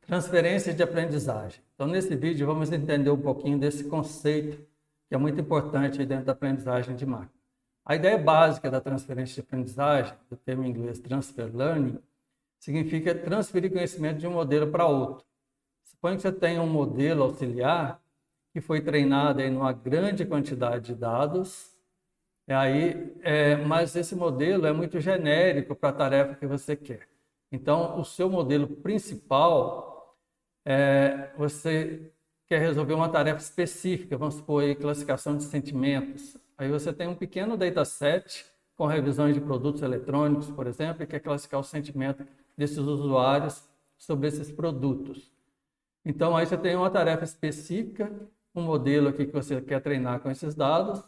Transferência de aprendizagem. Então, nesse vídeo, vamos entender um pouquinho desse conceito, que é muito importante aí dentro da aprendizagem de máquina. A ideia básica da transferência de aprendizagem, do termo em inglês transfer learning, significa transferir conhecimento de um modelo para outro. Suponha que você tenha um modelo auxiliar que foi treinado em uma grande quantidade de dados, mas esse modelo é muito genérico para a tarefa que você quer. Então, o seu modelo principal, você quer resolver uma tarefa específica, vamos supor aí, classificação de sentimentos. Aí você tem um pequeno dataset com revisões de produtos eletrônicos, por exemplo, e quer classificar o sentimento desses usuários sobre esses produtos. Então, aí você tem uma tarefa específica, um modelo aqui que você quer treinar com esses dados,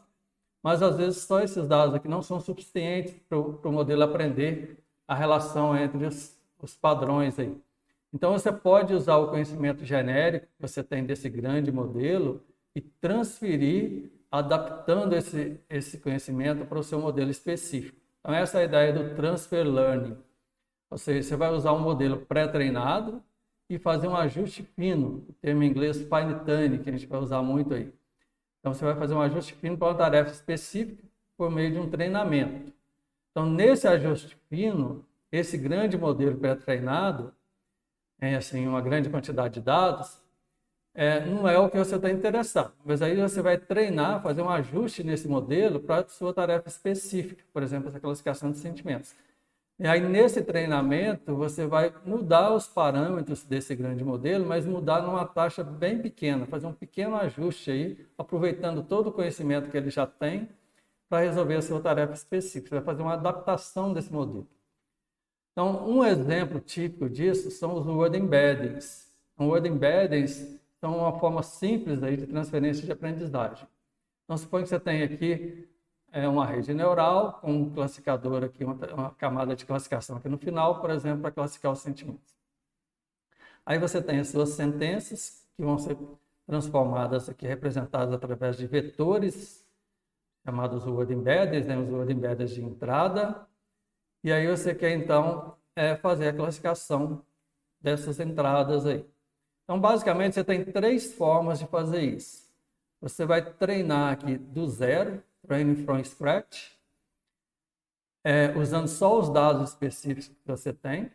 mas às vezes só esses dados aqui não são suficientes para o modelo aprender a relação entre os padrões aí. Então, você pode usar o conhecimento genérico que você tem desse grande modelo e transferir, adaptando esse conhecimento para o seu modelo específico. Então, essa é a ideia do transfer learning. Ou seja, você vai usar um modelo pré-treinado e fazer um ajuste fino, o termo em inglês fine tuning, que a gente vai usar muito aí. Então, você vai fazer um ajuste fino para uma tarefa específica por meio de um treinamento. Então, nesse ajuste fino, esse grande modelo pré-treinado, uma grande quantidade de dados, não é o que você está interessado. Mas aí você vai treinar, fazer um ajuste nesse modelo para a sua tarefa específica, por exemplo, essa classificação de sentimentos. E aí, nesse treinamento, você vai mudar os parâmetros desse grande modelo, mas mudar numa taxa bem pequena, fazer um pequeno ajuste aí, aproveitando todo o conhecimento que ele já tem para resolver a sua tarefa específica. Você vai fazer uma adaptação desse modelo. Então, um exemplo típico disso são os word embeddings. Word embeddings são uma forma simples aí de transferência de aprendizagem. Então, suponha que você tem aqui uma rede neural com um classificador aqui, uma camada de classificação aqui no final, por exemplo, para classificar os sentimentos. Aí você tem as suas sentenças, que vão ser transformadas aqui, representadas através de vetores, chamados word embeddings, os word embeddings de entrada. E aí você quer, então, fazer a classificação dessas entradas aí. Então, basicamente, você tem três formas de fazer isso. Você vai treinar aqui do zero, training from scratch, usando só os dados específicos que você tem.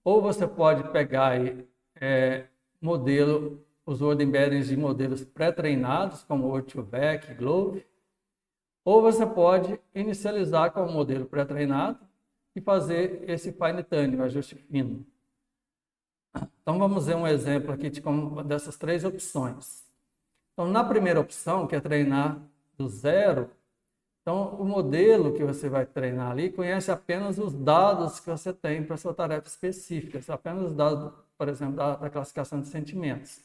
Ou você pode pegar aí, os word embeddings de modelos pré-treinados, como Word2Vec, Glove. Ou você pode inicializar com o modelo pré-treinado e fazer esse fine tuning, o ajuste fino. Então, vamos ver um exemplo aqui dessas três opções. Então, na primeira opção, que é treinar do zero, então o modelo que você vai treinar ali conhece apenas os dados que você tem para a sua tarefa específica, apenas os dados, por exemplo, da classificação de sentimentos.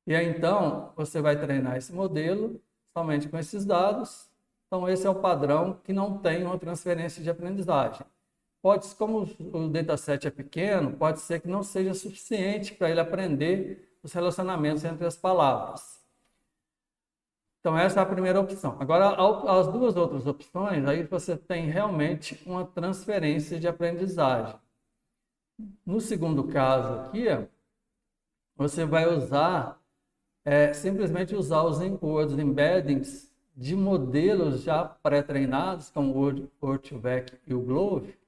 E aí, então, você vai treinar esse modelo somente com esses dados. Então, esse é o padrão que não tem uma transferência de aprendizagem. Como o dataset é pequeno, pode ser que não seja suficiente para ele aprender os relacionamentos entre as palavras. Então, essa é a primeira opção. Agora, as duas outras opções, aí você tem realmente uma transferência de aprendizagem. No segundo caso aqui, você vai simplesmente usar os word embeddings de modelos já pré-treinados, como o Word2Vec e o Glove,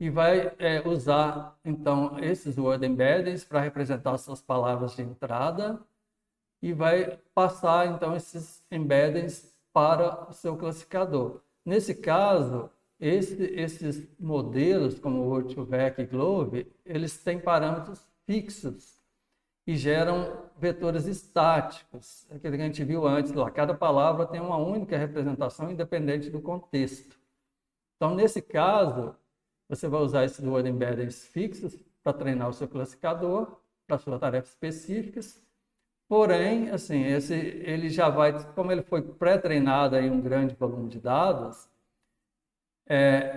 e vai usar, então, esses word embeddings para representar suas palavras de entrada e vai passar, então, esses embeddings para o seu classificador. Nesse caso, esses modelos, como o Word2Vec e Glove, eles têm parâmetros fixos e geram vetores estáticos, aquele que a gente viu antes lá. Cada palavra tem uma única representação independente do contexto. Então, nesse caso, você vai usar esses word embeddings fixos para treinar o seu classificador, para suas tarefas específicas. Porém, ele já vai, como ele foi pré-treinado em um grande volume de dados,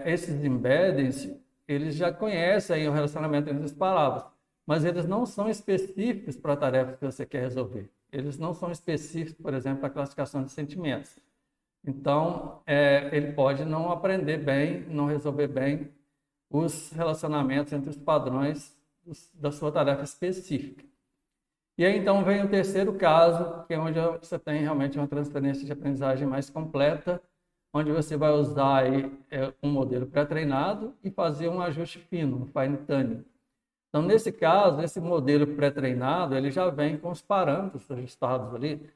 esses embeddings, eles já conhecem aí o relacionamento entre as palavras, mas eles não são específicos para a tarefa que você quer resolver. Eles não são específicos, por exemplo, para a classificação de sentimentos. Então, ele pode não aprender bem, não resolver bem os relacionamentos entre os padrões da sua tarefa específica. E aí, então, vem o terceiro caso, que é onde você tem realmente uma transferência de aprendizagem mais completa, onde você vai usar aí, um modelo pré-treinado e fazer um ajuste fino, um fine tuning. Então, nesse caso, esse modelo pré-treinado, ele já vem com os parâmetros ajustados ali,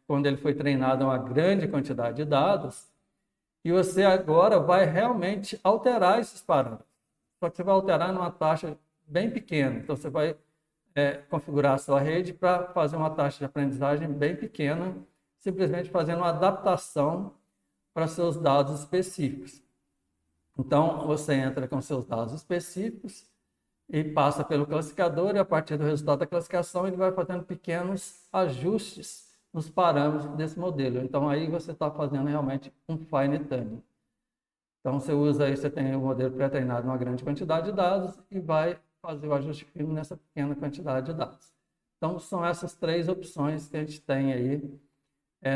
quando ele foi treinado uma grande quantidade de dados, e você agora vai realmente alterar esses parâmetros. Só que você vai alterar numa taxa bem pequena. Então, você vai configurar a sua rede para fazer uma taxa de aprendizagem bem pequena, simplesmente fazendo uma adaptação para seus dados específicos. Então, você entra com seus dados específicos e passa pelo classificador, e a partir do resultado da classificação, ele vai fazendo pequenos ajustes nos parâmetros desse modelo. Então, aí você está fazendo realmente um fine tuning. Então, você tem o modelo pré-treinado numa grande quantidade de dados e vai fazer o ajuste fino nessa pequena quantidade de dados. Então, são essas três opções que a gente tem aí,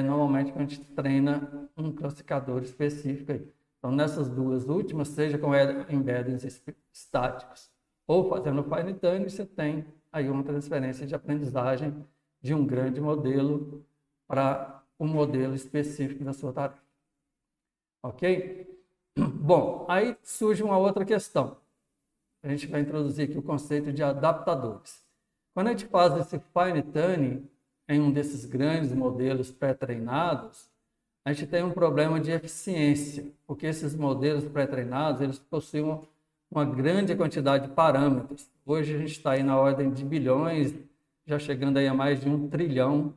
normalmente, quando a gente treina um classificador específico aí. Então, nessas duas últimas, seja com embeddings estáticos ou fazendo fine tuning, você tem aí uma transferência de aprendizagem de um grande modelo para um modelo específico da sua tarefa. Ok? Bom, aí surge uma outra questão. A gente vai introduzir aqui o conceito de adaptadores. Quando a gente faz esse fine tuning em um desses grandes modelos pré-treinados, a gente tem um problema de eficiência, porque esses modelos pré-treinados, eles possuem uma grande quantidade de parâmetros. Hoje a gente está aí na ordem de bilhões, já chegando aí a mais de 1 trilhão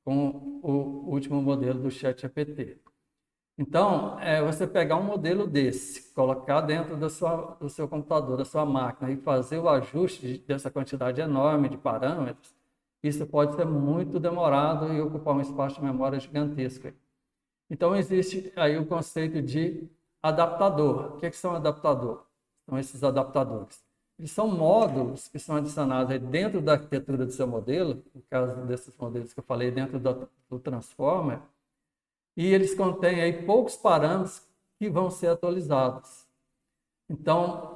com o último modelo do ChatGPT. Então, você pegar um modelo desse, colocar dentro do seu computador, da sua máquina, e fazer o ajuste dessa quantidade enorme de parâmetros, isso pode ser muito demorado e ocupar um espaço de memória gigantesco. Então, existe aí o conceito de adaptador. O que são adaptadores? São esses adaptadores. Eles são módulos que são adicionados aí dentro da arquitetura do seu modelo, no caso desses modelos que eu falei, dentro do Transformer, e eles contêm aí poucos parâmetros que vão ser atualizados. Então,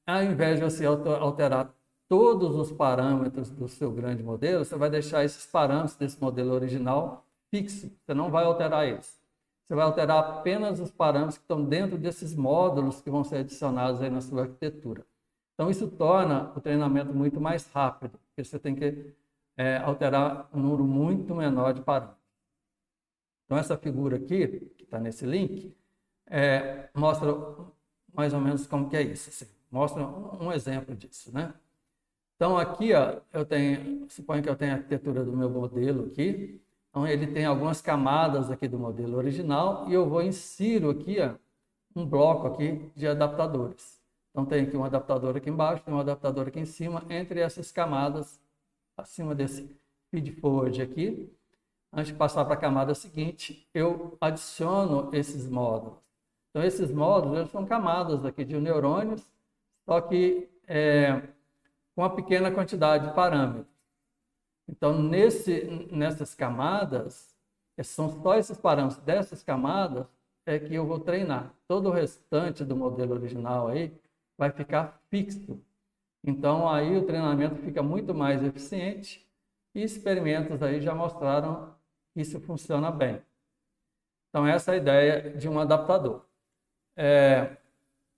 ao invés de você alterar todos os parâmetros do seu grande modelo, você vai deixar esses parâmetros desse modelo original fixos. Você não vai alterar eles. Você vai alterar apenas os parâmetros que estão dentro desses módulos que vão ser adicionados aí na sua arquitetura. Então, isso torna o treinamento muito mais rápido, porque você tem que alterar um número muito menor de parâmetros. Então, essa figura aqui, que está nesse link, mostra mais ou menos como que é isso. Assim. Mostra um exemplo disso, né? Então, aqui, ó, suponho que eu tenho a arquitetura do meu modelo aqui. Então, ele tem algumas camadas aqui do modelo original e eu vou insiro aqui, ó, um bloco aqui de adaptadores. Então, tem aqui um adaptador aqui embaixo, tem um adaptador aqui em cima, entre essas camadas, acima desse feed-forward aqui. Antes de passar para a camada seguinte, eu adiciono esses módulos. Então, esses módulos eles são camadas aqui de neurônios, só que com uma pequena quantidade de parâmetros. Então, nessas camadas, são só esses parâmetros dessas camadas que eu vou treinar. Todo o restante do modelo original aí vai ficar fixo. Então, aí o treinamento fica muito mais eficiente e experimentos aí já mostraram que isso funciona bem. Então, essa é a ideia de um adaptador.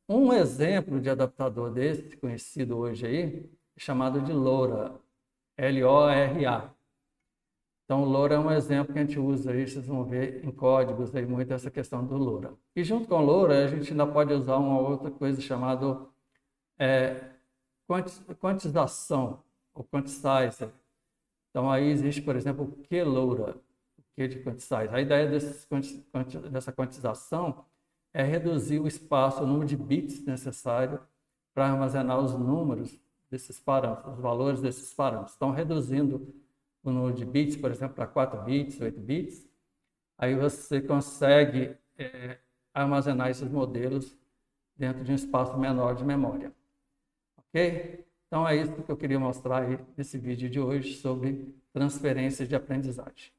Um exemplo de adaptador desse, conhecido hoje aí, é chamado de LoRa. L-O-R-A. Então, o LoRa é um exemplo que a gente usa aí, vocês vão ver em códigos aí muito essa questão do LoRa. E junto com o LoRa, a gente ainda pode usar uma outra coisa chamada quantização, ou quantisizer. Então, aí existe, por exemplo, o QLoRa, o Q de quantisizer. A ideia dessa quantização é reduzir o espaço, o número de bits necessário para armazenar os números desses parâmetros, os valores desses parâmetros. Então, reduzindo o número de bits, por exemplo, para 4 bits, 8 bits, aí você consegue armazenar esses modelos dentro de um espaço menor de memória. Ok? Então, é isso que eu queria mostrar aí nesse vídeo de hoje sobre transferência de aprendizagem.